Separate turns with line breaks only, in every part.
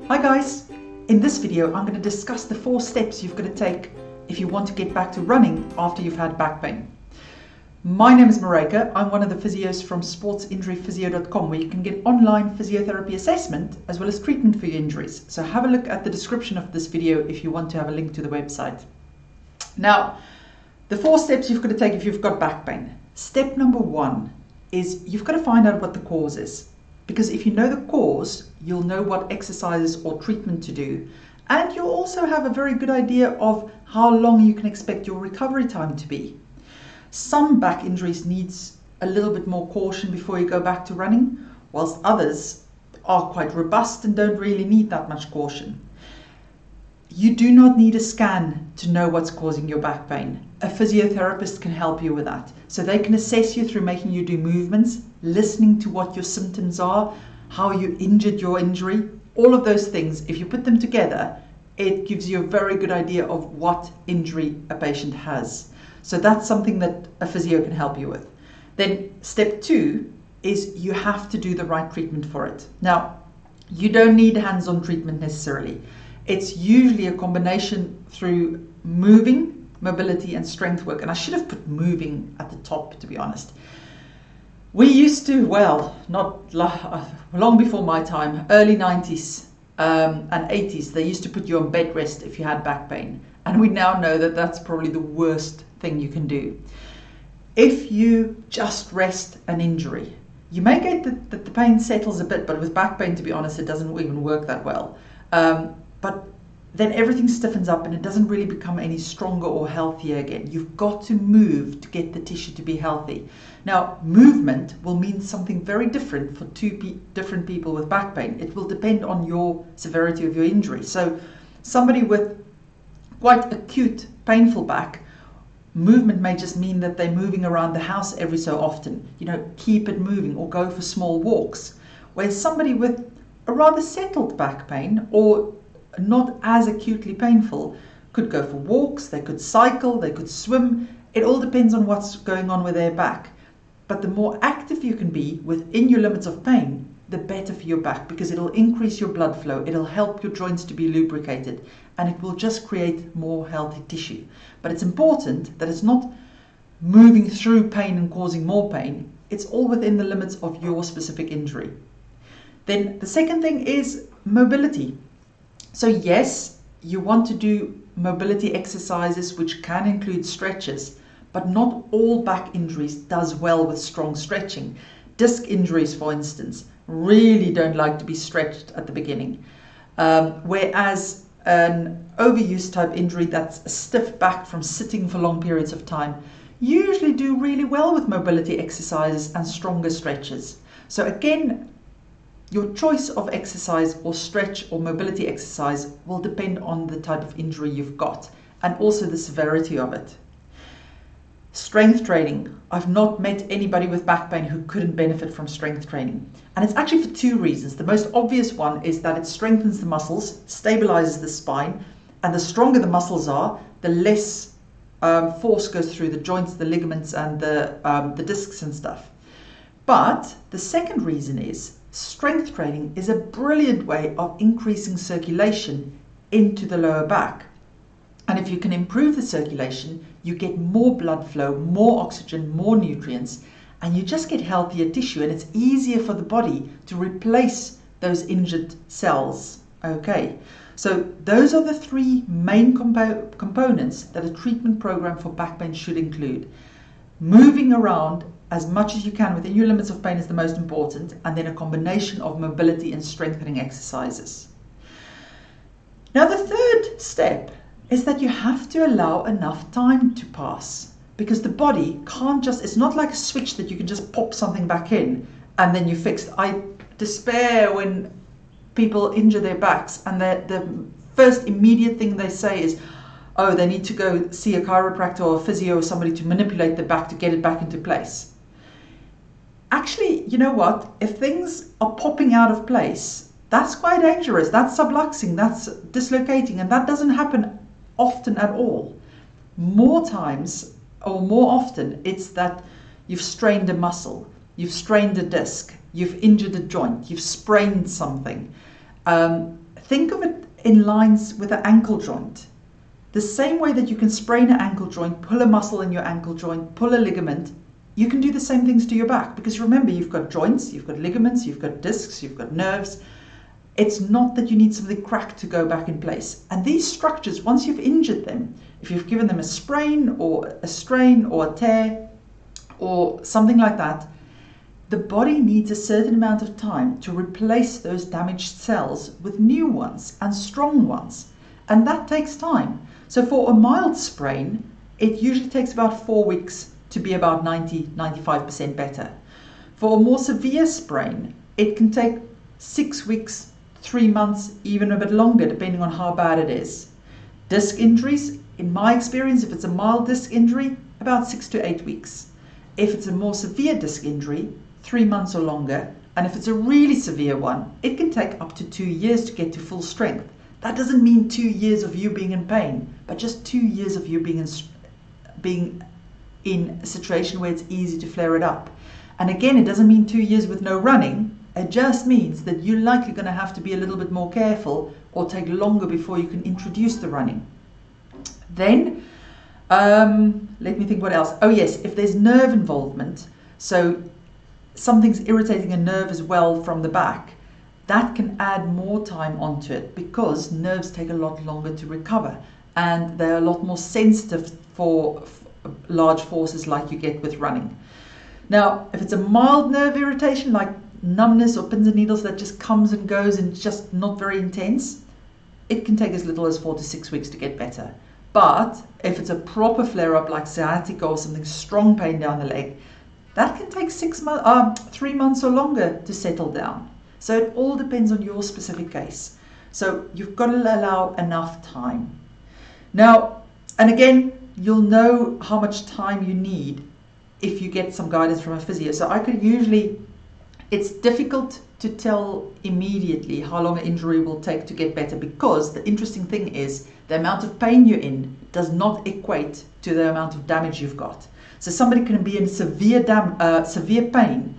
Hi guys! In this video I'm going to discuss the 4 steps you've got to take if you want to get back to running after you've had back pain. My name is Marika. I'm one of the physios from sportsinjuryphysio.com, where you can get online physiotherapy assessment as well as treatment for your injuries. So have a look at the description of this video if you want to have a link to the website. Now, the 4 steps you've got to take if you've got back pain. Step number 1 is you've got to find out what the cause is. Because if you know the cause, you'll know what exercises or treatment to do. And you'll also have a very good idea of how long you can expect your recovery time to be. Some back injuries needs a little bit more caution before you go back to running, whilst others are quite robust and don't really need that much caution. You do not need a scan to know what's causing your back pain. A physiotherapist can help you with that. So they can assess you through making you do movements, listening to what your symptoms are, how you injured your injury, all of those things. If you put them together, it gives you a very good idea of what injury a patient has. So that's something that a physio can help you with. Then step 2 is you have to do the right treatment for it. Now, you don't need hands-on treatment necessarily. It's usually a combination through moving, mobility and strength work. And I should have put moving at the top, to be honest. We used to, well, not long before my time, early 90s and 80s, they used to put you on bed rest if you had back pain. And we now know that that's probably the worst thing you can do. If you just rest an injury, you may get that the pain settles a bit, but with back pain, to be honest, it doesn't even work that well. But then everything stiffens up and it doesn't really become any stronger or healthier again. You've got to move to get the tissue to be healthy. Now, movement will mean something very different for different people with back pain. It will depend on your severity of your injury. So somebody with quite acute painful back, movement may just mean that they're moving around the house every so often. Keep it moving or go for small walks. Whereas somebody with a rather settled back pain or not as acutely painful could go for walks, they could cycle, they could swim. It all depends on what's going on with their back. But the more active you can be within your limits of pain, the better for your back, because it'll increase your blood flow, it'll help your joints to be lubricated, and it will just create more healthy tissue. But it's important that it's not moving through pain and causing more pain. It's all within the limits of your specific injury. Then the second thing is mobility. So yes, you want to do mobility exercises, which can include stretches, but not all back injuries does well with strong stretching. Disc injuries, for instance, really don't like to be stretched at the beginning. Whereas an overuse type injury, that's a stiff back from sitting for long periods of time, usually do really well with mobility exercises and stronger stretches. So again, your choice of exercise or stretch or mobility exercise will depend on the type of injury you've got and also the severity of it. Strength training. I've not met anybody with back pain who couldn't benefit from strength training. And it's actually for 2 reasons. The most obvious one is that it strengthens the muscles, stabilizes the spine, and the stronger the muscles are, the less force goes through the joints, the ligaments, and the discs and stuff. But the second reason is strength training is a brilliant way of increasing circulation into the lower back. And if you can improve the circulation, you get more blood flow, more oxygen, more nutrients, and you just get healthier tissue, and it's easier for the body to replace those injured cells. Okay, so those are the 3 main components that a treatment program for back pain should include. Moving around as much as you can within your limits of pain is the most important, and then a combination of mobility and strengthening exercises. Now, the 3rd step is that you have to allow enough time to pass, because the body can't just, it's not like a switch that you can just pop something back in and then you're fixed. I despair when people injure their backs and the first immediate thing they say is, oh, they need to go see a chiropractor or a physio or somebody to manipulate the back to get it back into place. Actually, you know what? If things are popping out of place, that's quite dangerous. That's subluxing, that's dislocating, and that doesn't happen often at all. More times or more often, it's that you've strained a muscle, you've strained a disc, you've injured a joint, you've sprained something. think of it in lines with an ankle joint. The same way that you can sprain an ankle joint, pull a muscle in your ankle joint, pull a ligament, you can do the same things to your back. Because remember, you've got joints, you've got ligaments, you've got discs, you've got nerves. It's not that you need something cracked to go back in place. And these structures, once you've injured them, if you've given them a sprain or a strain or a tear or something like that, the body needs a certain amount of time to replace those damaged cells with new ones and strong ones. And that takes time. So for a mild sprain, it usually takes about 4 weeks to be about 90-95% better. For a more severe sprain, it can take 6 weeks, 3 months, even a bit longer, depending on how bad it is. Disc injuries, in my experience, if it's a mild disc injury, about 6 to 8 weeks. If it's a more severe disc injury, 3 months or longer. And if it's a really severe one, it can take up to 2 years to get to full strength. That doesn't mean 2 years of you being in pain, but just 2 years of you being in a situation where it's easy to flare it up. And again, it doesn't mean 2 years with no running. It just means that you're likely going to have to be a little bit more careful or take longer before you can introduce the running. Then, let me think what else. Oh yes, if there's nerve involvement, so something's irritating a nerve as well from the back, that can add more time onto it because nerves take a lot longer to recover and they're a lot more sensitive for large forces like you get with running. Now, if it's a mild nerve irritation like numbness or pins and needles that just comes and goes and just not very intense, it can take as little as 4 to 6 weeks to get better. But if it's a proper flare-up like sciatica or something strong pain down the leg, that can take 3 months or longer to settle down. So it all depends on your specific case. So you've got to allow enough time. Now, and again, you'll know how much time you need if you get some guidance from a physio. So I could usually, it's difficult to tell immediately how long an injury will take to get better because the interesting thing is the amount of pain you're in does not equate to the amount of damage you've got. So somebody can be in severe pain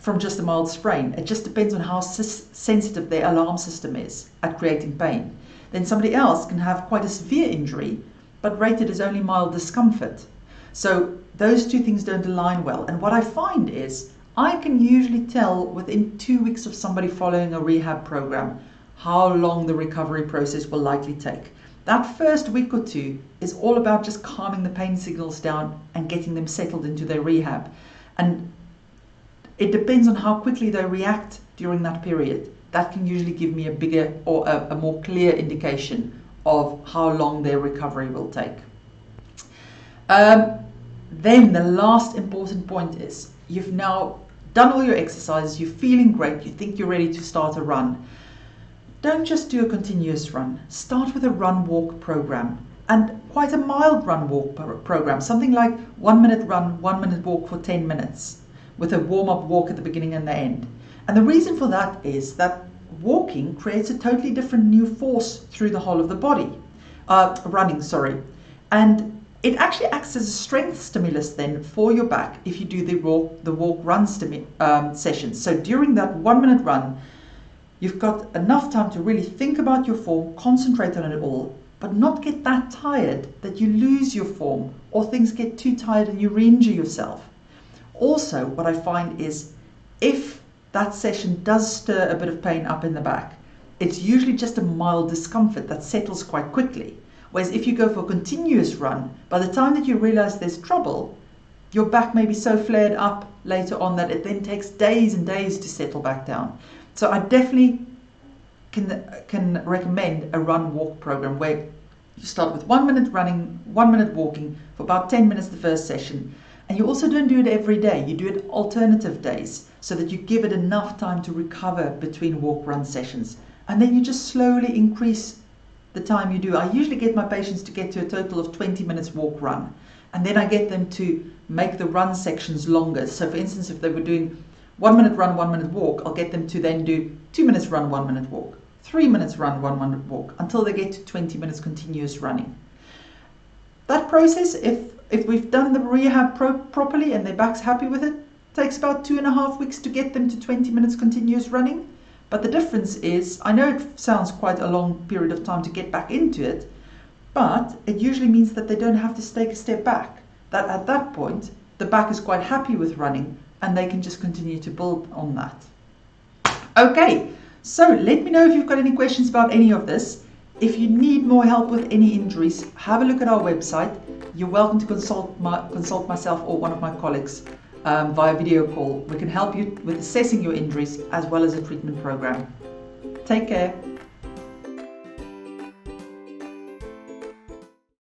from just a mild sprain. It just depends on how sensitive their alarm system is at creating pain. Then somebody else can have quite a severe injury, but rated as only mild discomfort. So those two things don't align well. And what I find is I can usually tell within 2 weeks of somebody following a rehab program how long the recovery process will likely take. That first week or two is all about just calming the pain signals down and getting them settled into their rehab. And it depends on how quickly they react during that period. That can usually give me a bigger or a more clear indication of how long their recovery will take. Then the last important point is you've now done all your exercises, you're feeling great, you think you're ready to start a run. Don't just do a continuous run. Start with a run-walk program, and quite a mild run-walk program, something like 1 minute run, 1 minute walk for 10 minutes, with a warm-up walk at the beginning and the end. And the reason for that is that walking creates a totally different new force through the whole of the body. And it actually acts as a strength stimulus then for your back if you do the walk-run sessions. So during that 1 minute run, you've got enough time to really think about your form, concentrate on it all, but not get that tired that you lose your form or things get too tired and you re-injure yourself. Also, what I find is if that session does stir a bit of pain up in the back, it's usually just a mild discomfort that settles quite quickly. Whereas if you go for a continuous run, by the time that you realize there's trouble, your back may be so flared up later on that it then takes days and days to settle back down. So I definitely can recommend a run-walk program where you start with 1 minute running, 1 minute walking for about 10 minutes the first session. And you also don't do it every day. You do it alternative days so that you give it enough time to recover between walk-run sessions. And then you just slowly increase the time you do. I usually get my patients to get to a total of 20 minutes walk-run. And then I get them to make the run sections longer. So for instance, if they were doing 1 minute run, 1 minute walk, I'll get them to then do 2 minutes run, 1 minute walk, 3 minutes run, 1 minute walk, until they get to 20 minutes continuous running. That process, if we've done the rehab properly and their back's happy with it, takes about 2.5 weeks to get them to 20 minutes continuous running. But the difference is, I know it sounds quite a long period of time to get back into it, but it usually means that they don't have to take a step back. That at that point, the back is quite happy with running and they can just continue to build on that. Okay, so let me know if you've got any questions about any of this. If you need more help with any injuries, have a look at our website. You're welcome to consult myself or one of my colleagues via video call. We can help you with assessing your injuries as well as a treatment program. Take care.